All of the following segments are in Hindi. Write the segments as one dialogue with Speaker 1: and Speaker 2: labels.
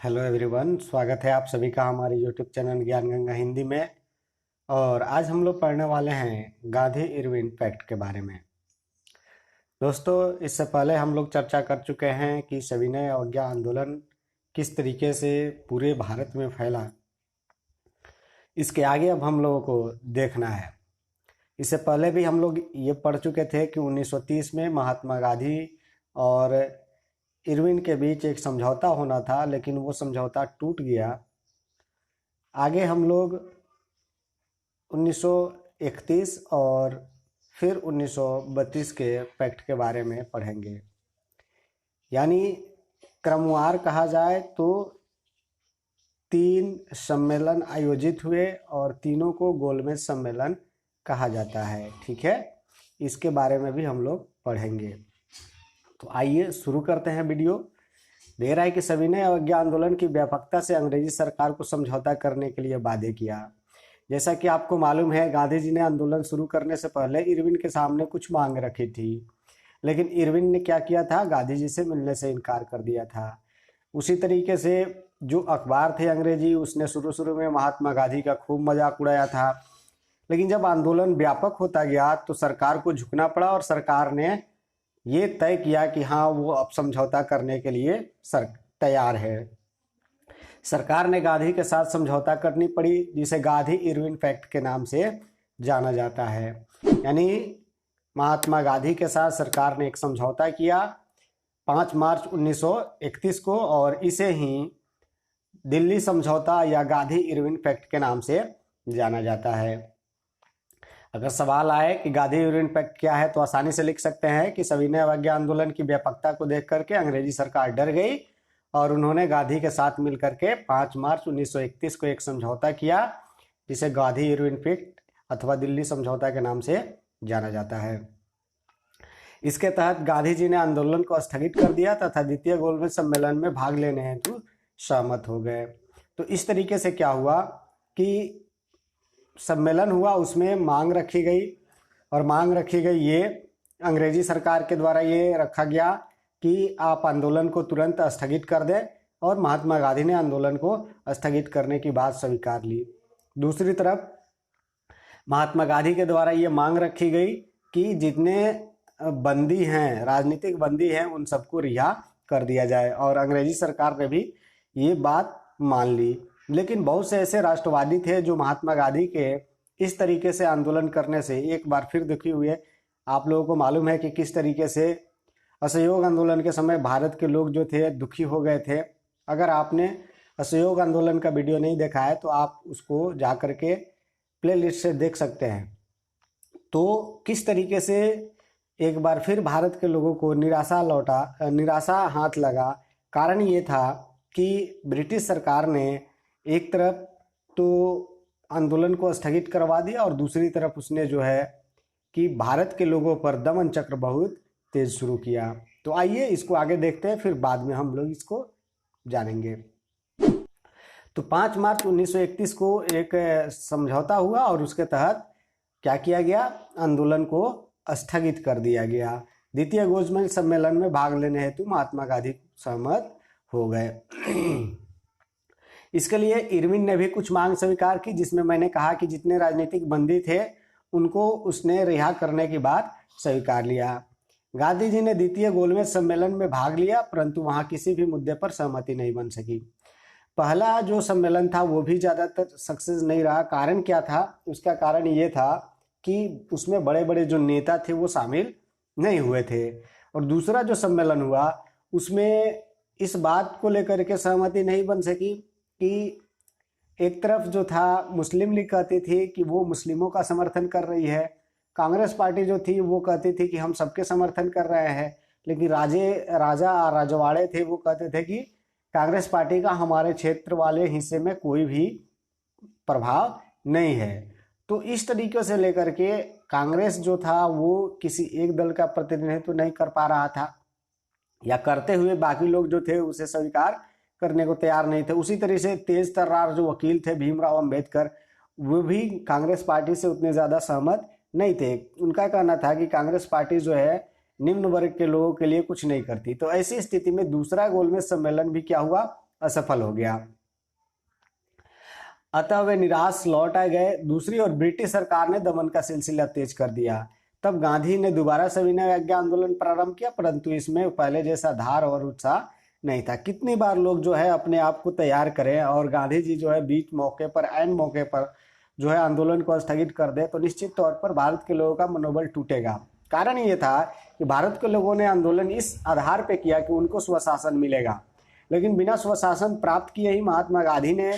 Speaker 1: हेलो एवरीवन, स्वागत है आप सभी का हमारे यूट्यूब चैनल ज्ञान गंगा हिंदी में। और आज हम लोग पढ़ने वाले हैं गांधी इरविन फैक्ट के बारे में। दोस्तों, इससे पहले हम लोग चर्चा कर चुके हैं कि सविनय अवज्ञा आंदोलन किस तरीके से पूरे भारत में फैला। इसके आगे अब हम लोगों को देखना है। इससे पहले भी हम लोग ये पढ़ चुके थे कि 1930 में महात्मा गांधी और इरविन के बीच एक समझौता होना था, लेकिन वो समझौता टूट गया। आगे हम लोग 1931 और फिर 1932 के पैक्ट के बारे में पढ़ेंगे। यानी क्रमवार कहा जाए तो 3 सम्मेलन आयोजित हुए और तीनों को गोलमेज सम्मेलन कहा जाता है। ठीक है, इसके बारे में भी हम लोग पढ़ेंगे। तो आइए शुरू करते हैं वीडियो। दे रहा है कि सविनय अवज्ञा आंदोलन की व्यापकता से अंग्रेजी सरकार को समझौता करने के लिए बाध्य किया। जैसा कि आपको मालूम है, गांधी जी ने आंदोलन शुरू करने से पहले इरविन के सामने कुछ मांग रखी थी, लेकिन इरविन ने क्या किया था, गांधी जी से मिलने से इनकार कर दिया था। उसी तरीके से जो अखबार थे अंग्रेजी, उसने शुरू में महात्मा गांधी का खूब मजाक उड़ाया था। लेकिन जब आंदोलन व्यापक होता गया तो सरकार को झुकना पड़ा और सरकार ने ये तय किया कि हाँ, वो अब समझौता करने के लिए तैयार है। सरकार ने गांधी के साथ समझौता करनी पड़ी, जिसे गांधी इरविन पैक्ट के नाम से जाना जाता है। यानी महात्मा गांधी के साथ सरकार ने एक समझौता किया 5 मार्च 1931 को, और इसे ही दिल्ली समझौता या गांधी इरविन पैक्ट के नाम से जाना जाता है। अगर सवाल आए कि गांधी इरविन पैक्ट क्या है, तो आसानी से लिख सकते हैं कि सविनय अवज्ञा आंदोलन की व्यापकता को देख करके अंग्रेजी सरकार डर गई और उन्होंने गांधी के साथ मिलकर के 5 मार्च 1931 को एक समझौता किया, जिसे गांधी इरविन पैक्ट अथवा दिल्ली समझौता के नाम से जाना जाता है। इसके तहत गांधी जी ने आंदोलन को स्थगित कर दिया तथा द्वितीय गोलमेज सम्मेलन में भाग लेने हेतु सहमत हो गए। तो इस तरीके से क्या हुआ कि सम्मेलन हुआ, उसमें मांग रखी गई, और मांग रखी गई ये अंग्रेजी सरकार के द्वारा ये रखा गया कि आप आंदोलन को तुरंत स्थगित कर दें, और महात्मा गांधी ने आंदोलन को स्थगित करने की बात स्वीकार ली। दूसरी तरफ महात्मा गांधी के द्वारा ये मांग रखी गई कि जितने बंदी हैं, राजनीतिक बंदी हैं, उन सबको रिहा कर दिया जाए, और अंग्रेजी सरकार ने भी ये बात मान ली। लेकिन बहुत से ऐसे राष्ट्रवादी थे जो महात्मा गांधी के इस तरीके से आंदोलन करने से एक बार फिर दुखी हुए। आप लोगों को मालूम है कि किस तरीके से असहयोग आंदोलन के समय भारत के लोग जो थे दुखी हो गए थे। अगर आपने असहयोग आंदोलन का वीडियो नहीं देखा है तो आप उसको जा कर के प्लेलिस्ट से देख सकते हैं। तो किस तरीके से एक बार फिर भारत के लोगों को निराशा हाथ लगा। कारण ये था कि ब्रिटिश सरकार ने एक तरफ तो आंदोलन को स्थगित करवा दिया, और दूसरी तरफ उसने जो है कि भारत के लोगों पर दमन चक्र बहुत तेज शुरू किया। तो आइए इसको आगे देखते हैं, फिर बाद में हम लोग इसको जानेंगे। तो 5 मार्च 1931 को एक समझौता हुआ, और उसके तहत क्या किया गया, आंदोलन को स्थगित कर दिया गया। द्वितीय गोलमेज सम्मेलन में भाग लेने हेतु महात्मा गांधी सहमत हो गए। इसके लिए इरविन ने भी कुछ मांग स्वीकार की, जिसमें मैंने कहा कि जितने राजनीतिक बंदी थे उनको उसने रिहा करने की बात स्वीकार लिया। गांधी जी ने द्वितीय गोलमेज सम्मेलन में भाग लिया, परंतु वहां किसी भी मुद्दे पर सहमति नहीं बन सकी। पहला जो सम्मेलन था वो भी ज़्यादातर सक्सेस नहीं रहा। कारण क्या था, उसका कारण ये था कि उसमें बड़े बड़े जो नेता थे वो शामिल नहीं हुए थे। और दूसरा जो सम्मेलन हुआ उसमें इस बात को लेकर के सहमति नहीं बन सकी कि एक तरफ जो था मुस्लिम लीग कहती थी कि वो मुस्लिमों का समर्थन कर रही है, कांग्रेस पार्टी जो थी वो कहती थी कि हम सबके समर्थन कर रहे हैं, लेकिन राजवाड़े थे वो कहते थे कि कांग्रेस पार्टी का हमारे क्षेत्र वाले हिस्से में कोई भी प्रभाव नहीं है। तो इस तरीके से लेकर के कांग्रेस जो था वो किसी एक दल का प्रतिनिधित्व नहीं कर पा रहा था, या करते हुए बाकी लोग जो थे उसे स्वीकार करने को तैयार नहीं थे। उसी तरह से तेज तर्रार जो वकील थे भीमराव अंबेडकर, वो भी कांग्रेस पार्टी से उतने ज़्यादा सहमत नहीं थे। उनका कहना था कि कांग्रेस पार्टी जो है निम्न वर्ग के लोगों के लिए कुछ नहीं करती। तो ऐसी स्थिति में दूसरा गोलमेज सम्मेलन भी क्या हुआ, असफल हो गया। अतः वे निराश लौट आ गए। दूसरी ओर ब्रिटिश सरकार ने दमन का सिलसिला तेज कर दिया। तब गांधी ने दोबारा सविनय अवज्ञा आंदोलन प्रारंभ किया, परंतु इसमें पहले जैसा धार और उत्साह नहीं था। कितनी बार लोग जो है अपने आप को तैयार करें और गांधी जी जो है बीच मौके पर, ऐन मौके पर जो है आंदोलन को स्थगित कर दे, तो निश्चित तौर पर भारत के लोगों का मनोबल टूटेगा। कारण ये था कि भारत के लोगों ने आंदोलन इस आधार पर किया कि उनको स्वशासन मिलेगा, लेकिन बिना स्वशासन प्राप्त किए ही महात्मा गांधी ने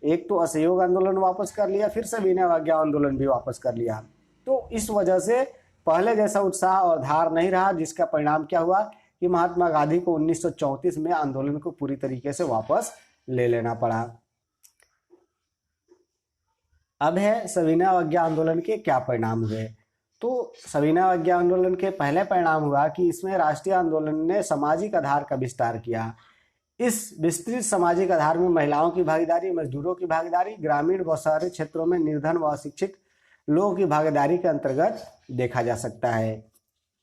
Speaker 1: एक तो असहयोग आंदोलन वापस कर लिया, फिर सविनय अवज्ञा आंदोलन भी वापस कर लिया। तो इस वजह से पहले जैसा उत्साह और धार नहीं रहा, जिसका परिणाम क्या हुआ कि महात्मा गांधी को 1934 में आंदोलन को पूरी तरीके से वापस ले लेना पड़ा। अब है सविनय अवज्ञा आंदोलन के क्या परिणाम हुए। तो सविनय अवज्ञा आंदोलन के पहले परिणाम हुआ कि इसमें राष्ट्रीय आंदोलन ने सामाजिक आधार का विस्तार किया। इस विस्तृत सामाजिक आधार में महिलाओं की भागीदारी, मजदूरों की भागीदारी, ग्रामीण व शहरी क्षेत्रों में निर्धन व अशिक्षित लोगों की भागीदारी के अंतर्गत देखा जा सकता है।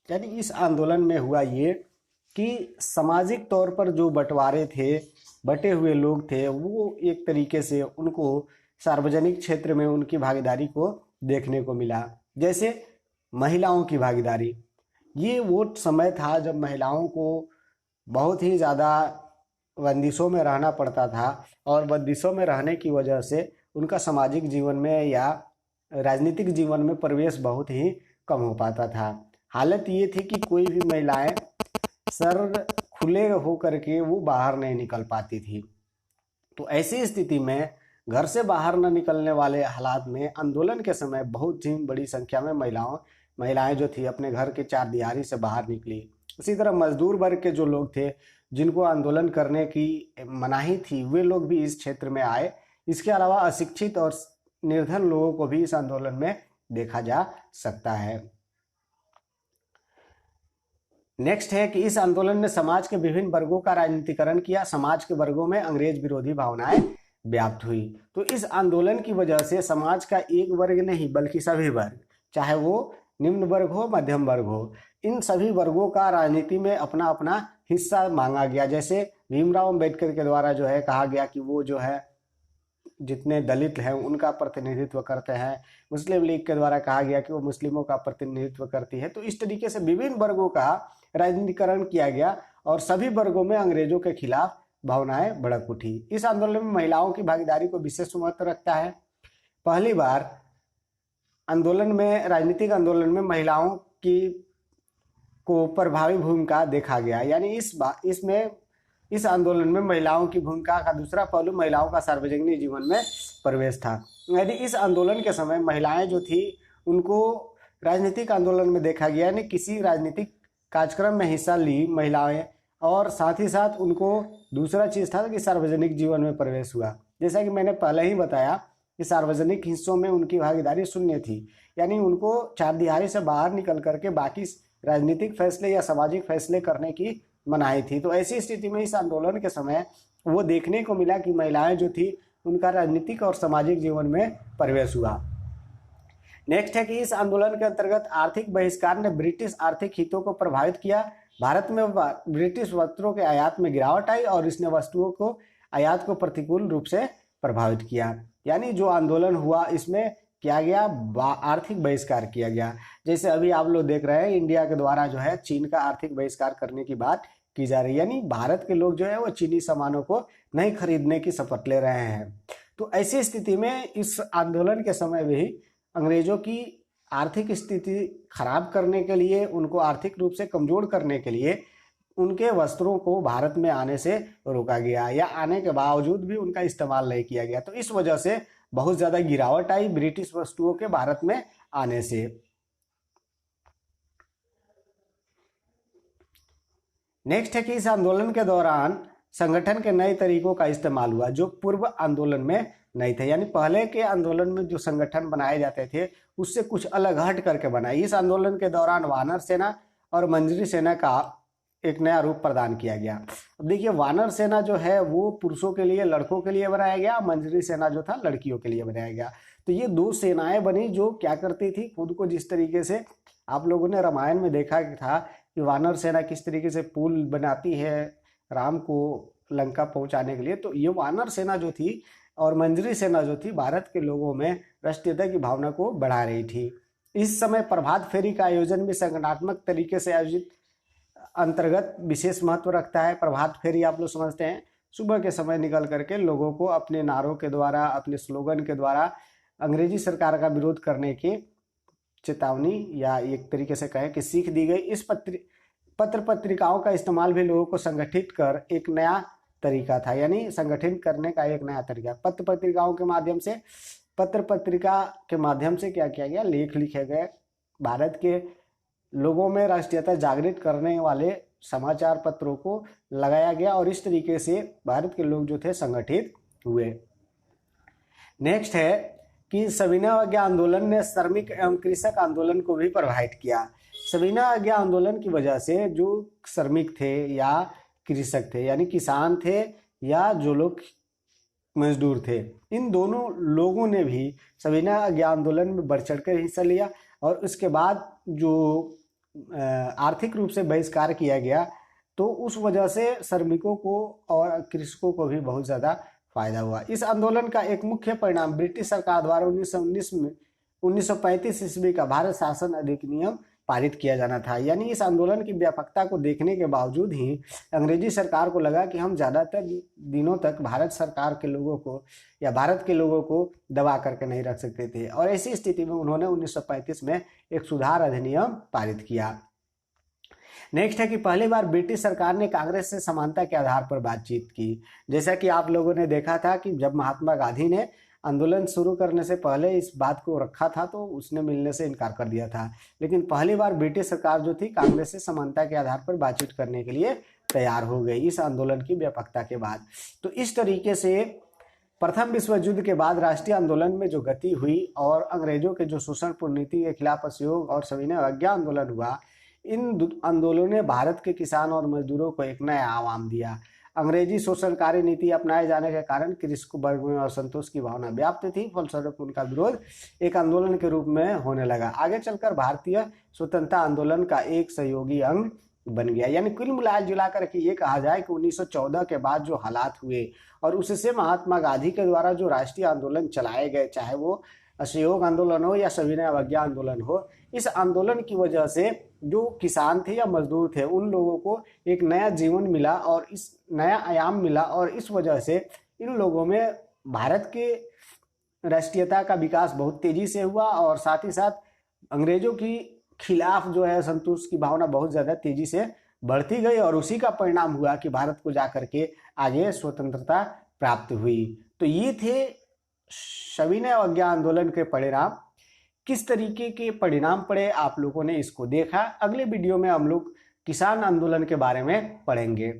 Speaker 1: यानी इस आंदोलन में हुआ ये कि सामाजिक तौर पर जो बंटवारे थे, बटे हुए लोग थे, वो एक तरीके से उनको सार्वजनिक क्षेत्र में उनकी भागीदारी को देखने को मिला। जैसे महिलाओं की भागीदारी, ये वो समय था जब महिलाओं को बहुत ही ज़्यादा बंदिशों में रहना पड़ता था और बंदिशों में रहने की वजह से उनका सामाजिक जीवन में या राजनीतिक जीवन में प्रवेश बहुत ही कम हो पाता था। हालत ये थी कि कोई भी महिलाएं सर खुले हो करके वो बाहर नहीं निकल पाती थी। तो ऐसी स्थिति में घर से बाहर न निकलने वाले हालात में आंदोलन के समय बहुत ही बड़ी संख्या में महिलाएं जो थी अपने घर के चार दीवारी से बाहर निकली। इसी तरह मजदूर वर्ग के जो लोग थे जिनको आंदोलन करने की मनाही थी, वे लोग भी इस क्षेत्र में आए। इसके अलावा अशिक्षित और निर्धन लोगों को भी इस आंदोलन में देखा जा सकता है। नेक्स्ट है कि इस आंदोलन ने समाज के विभिन्न वर्गों का राजनीतिकरण किया। समाज के वर्गों में अंग्रेज विरोधी भावनाएं व्याप्त हुई। तो इस आंदोलन की वजह से समाज का एक वर्ग नहीं बल्कि सभी वर्ग, चाहे वो निम्न वर्ग हो, मध्यम वर्ग हो, इन सभी वर्गों का राजनीति में अपना अपना हिस्सा मांगा गया। जैसे भीमराव अंबेडकर के द्वारा जो है कहा गया कि वो जो है जितने दलित हैं उनका प्रतिनिधित्व करते हैं। मुस्लिम लीग के द्वारा कहा गया कि वो मुस्लिमों का प्रतिनिधित्व करती है। तो इस तरीके से विभिन्न वर्गों का राजनीतिकरण किया गया और सभी वर्गों में अंग्रेजों के खिलाफ भावनाएं भड़क उठी। इस आंदोलन में महिलाओं की भागीदारी को विशेष महत्व रखता है। पहली बार आंदोलन में, राजनीतिक आंदोलन में महिलाओं की को प्रभावी भूमिका देखा गया। यानी इस आंदोलन में महिलाओं की भूमिका का दूसरा पहलू महिलाओं का सार्वजनिक जीवन में प्रवेश था। यानी इस आंदोलन के समय महिलाएं जो थी उनको राजनीतिक आंदोलन में देखा गया, यानी किसी राजनीतिक कार्यक्रम में हिस्सा ली महिलाएं, और साथ ही साथ उनको दूसरा चीज़ था कि सार्वजनिक जीवन में प्रवेश हुआ। जैसा कि मैंने पहले ही बताया कि सार्वजनिक हिस्सों में उनकी भागीदारी शून्य थी, यानी उनको चारदीवारी से बाहर निकल करके बाकी राजनीतिक फैसले या सामाजिक फैसले करने की मनाही थी। तो ऐसी स्थिति में इस आंदोलन के समय वो देखने को मिला कि महिलाएं जो थी उनका राजनीतिक और सामाजिक जीवन में प्रवेश हुआ। नेक्स्ट है कि इस आंदोलन के अंतर्गत आर्थिक बहिष्कार ने ब्रिटिश आर्थिक हितों को प्रभावित किया। भारत में ब्रिटिश वस्त्रों के आयात में गिरावट आई और इसने वस्तुओं को आयात को प्रतिकूल रूप से प्रभावित किया। यानी जो आंदोलन हुआ इसमें किया गया आर्थिक बहिष्कार किया गया। जैसे अभी आप लोग देख रहे हैं इंडिया के द्वारा जो है चीन का आर्थिक बहिष्कार करने की बात की जा रही है, यानी भारत के लोग जो है वो चीनी सामानों को नहीं खरीदने की शपथ ले रहे हैं। तो ऐसी स्थिति में इस आंदोलन के समय भी अंग्रेजों की आर्थिक स्थिति खराब करने के लिए, उनको आर्थिक रूप से कमजोर करने के लिए उनके वस्त्रों को भारत में आने से रोका गया, या आने के बावजूद भी उनका इस्तेमाल नहीं किया गया। तो इस वजह से बहुत ज्यादा गिरावट आई ब्रिटिश वस्तुओं के भारत में आने से। नेक्स्ट है कि इस आंदोलन के दौरान संगठन के नए तरीकों का इस्तेमाल हुआ जो पूर्व आंदोलन में नहीं थे। यानी पहले के आंदोलन में जो संगठन बनाए जाते थे उससे कुछ अलग हट करके बनाए। इस आंदोलन के दौरान वानर सेना और मंजरी सेना का एक नया रूप प्रदान किया गया। अब देखिए वानर सेना जो है वो पुरुषों के लिए, लड़कों के लिए बनाया गया, मंजरी सेना जो था लड़कियों के लिए बनाया गया। तो ये दो सेनाएं बनी जो क्या करती थी, खुद को जिस तरीके से आप लोगों ने रामायण में देखा था कि वानर सेना किस तरीके से पुल बनाती है राम को लंका पहुंचाने के लिए। तो ये वानर सेना जो थी और मंजरी सेना जो थी भारत के लोगों में राष्ट्रीयता की भावना को बढ़ा रही थी। इस समय प्रभात फेरी का आयोजन भी संगठनात्मक तरीके से आयोजित अंतर्गत विशेष महत्व रखता है। प्रभात फेरी आप लोग समझते हैं, सुबह के समय निकल करके लोगों को अपने नारों के द्वारा, अपने स्लोगन के द्वारा अंग्रेजी सरकार का विरोध करने की चेतावनी या एक तरीके से कहें कि सीख दी गई। इस पत्र पत्रिकाओं का इस्तेमाल भी लोगों को संगठित कर एक नया तरीका था, यानी संगठित करने का एक नया तरीका। पत्र पत्रिकाओं के माध्यम से, पत्र पत्रिका के माध्यम से क्या किया गया, लेख लिखे गए, भारत के लोगों में राष्ट्रीयता जागृत करने वाले समाचार पत्रों को लगाया गया और इस तरीके से भारत के लोग जो थे संगठित हुए। नेक्स्ट है कि सविनय अवज्ञा आंदोलन ने श्रमिक एवं कृषक आंदोलन को भी प्रभावित किया। सविनय अवज्ञा आंदोलन की वजह से जो श्रमिक थे या कृषक थे, यानी किसान थे या जो लोग मजदूर थे, इन दोनों लोगों ने भी सविनय अवज्ञा आंदोलन में बढ़ चढ़कर हिस्सा लिया और उसके बाद जो आर्थिक रूप से बहिष्कार किया गया तो उस वजह से श्रमिकों को और कृषकों को भी बहुत ज़्यादा फायदा हुआ। इस आंदोलन का एक मुख्य परिणाम ब्रिटिश सरकार द्वारा 1935 ईस्वी का भारत शासन अधिनियम पारित किया जाना था। यानी इस आंदोलन की व्यापकता को देखने के बावजूद ही अंग्रेजी सरकार को लगा कि हम ज़्यादातर दिनों तक भारत सरकार के लोगों को या भारत के लोगों को दबा करके नहीं रख सकते थे और ऐसी स्थिति में उन्होंने 1935 में एक सुधार अधिनियम पारित किया। नेक्स्ट है कि पहली बार ब्रिटिश सरकार ने कांग्रेस से समानता के आधार पर बातचीत की। जैसा कि आप लोगों ने देखा था कि जब महात्मा गांधी ने आंदोलन शुरू करने से पहले इस बात को रखा था तो उसने मिलने से इनकार कर दिया था, लेकिन पहली बार ब्रिटिश सरकार जो थी कांग्रेस से समानता के आधार पर बातचीत करने के लिए तैयार हो गई इस आंदोलन की व्यापकता के बाद। तो इस तरीके से प्रथम विश्व युद्ध के बाद राष्ट्रीय आंदोलन में जो गति हुई और अंग्रेजों के जो शोषणपूर्ण नीति के खिलाफ असहयोग और सविनय अवज्ञा आंदोलन हुआ, इन आंदोलनों ने भारत के किसान और मजदूरों को एक नया आयाम दिया। अंग्रेजी शोषणकारी नीति अपनाए जाने के कारण कृषक वर्ग में असंतोष की भावना व्याप्त थी, फलस्वरूप उनका विरोध एक आंदोलन के रूप में होने लगा। आगे चलकर भारतीय स्वतंत्रता आंदोलन का एक सहयोगी अंग बन गया। यानी कुल मिला कर ये कहा जाए कि 1914 के बाद जो हालात हुए और उससे महात्मा गांधी के द्वारा जो राष्ट्रीय आंदोलन चलाए गए, चाहे वो असहयोग आंदोलन हो या सविनय अवज्ञा आंदोलन हो, इस आंदोलन की वजह से जो किसान थे या मजदूर थे उन लोगों को एक नया जीवन मिला और इस नया आयाम मिला और इस वजह से इन लोगों में भारत के राष्ट्रीयता का विकास बहुत तेजी से हुआ और साथ ही साथ अंग्रेजों की खिलाफ जो है संतोष की भावना बहुत ज़्यादा तेजी से बढ़ती गई और उसी का परिणाम हुआ कि भारत को जाकर के आगे स्वतंत्रता प्राप्त हुई। तो ये थे सविनय अवज्ञा आंदोलन के परिणाम। किस तरीके के परिणाम पड़े आप लोगों ने इसको देखा। अगले वीडियो में हम लोग किसान आंदोलन के बारे में पढ़ेंगे।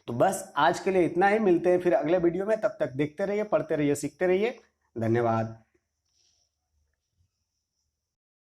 Speaker 1: तो बस आज के लिए इतना ही, मिलते हैं फिर अगले वीडियो में। तब तक देखते रहिए, पढ़ते रहिए, सीखते रहिए। धन्यवाद।